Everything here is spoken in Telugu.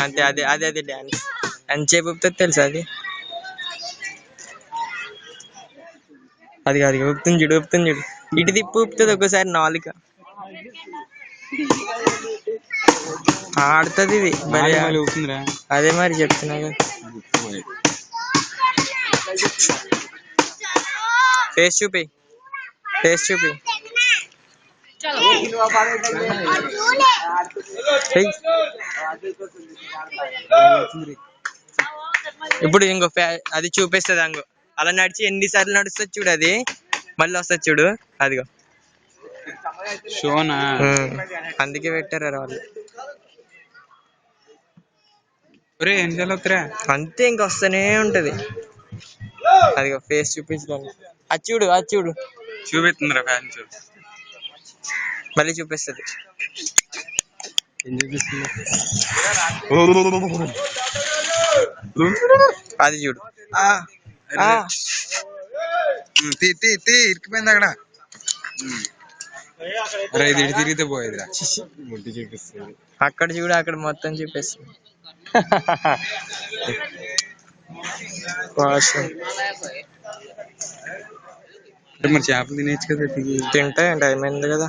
అంతే, అదే అదే అదే డాన్స్. ఎంతసేపు ఊపుతుంది తెలుసా అది? అది అది ఊపుతుంది చూడు, ఊపుతుంది చూడు. ఇటు తిప్పి ఊపుతుంది ఒక్కోసారి నాలుక. ఆడుతుంది ఇది మరి. అదే మరి చెప్తున్నా కదా. ఫేస్ చూపి, ఫేస్ చూపి. ఇప్పుడు ఇంకో అది చూపిస్తుంది అంగో. అలా నడిచి ఎన్నిసార్లు నడుస్తుంది చూడు అది, మళ్ళీ వస్తుంది చూడు. అదిగో షోనా, అందుకే పెట్టారు వాళ్ళు. అంతే, ఇంక వస్తూనే ఉంటది. అదిగో ఫేస్ చూపించడానికి. అది చూడు, అది చూడు, చూపిస్తుందిరా ఫ్యాన్ చూడు. మళ్ళీ చూపిస్తుంది. అది చూడు, ఇరికిపోయింది అక్కడ. ఇది తిరిగితే పోయేదిరా. ముట్టి చూపిస్తుంది అక్కడ చూడు, అక్కడ మొత్తం చూపిస్తుంది. మరి చేపలు తినేచ్చు కదా. తింటా, టైం అయింది కదా.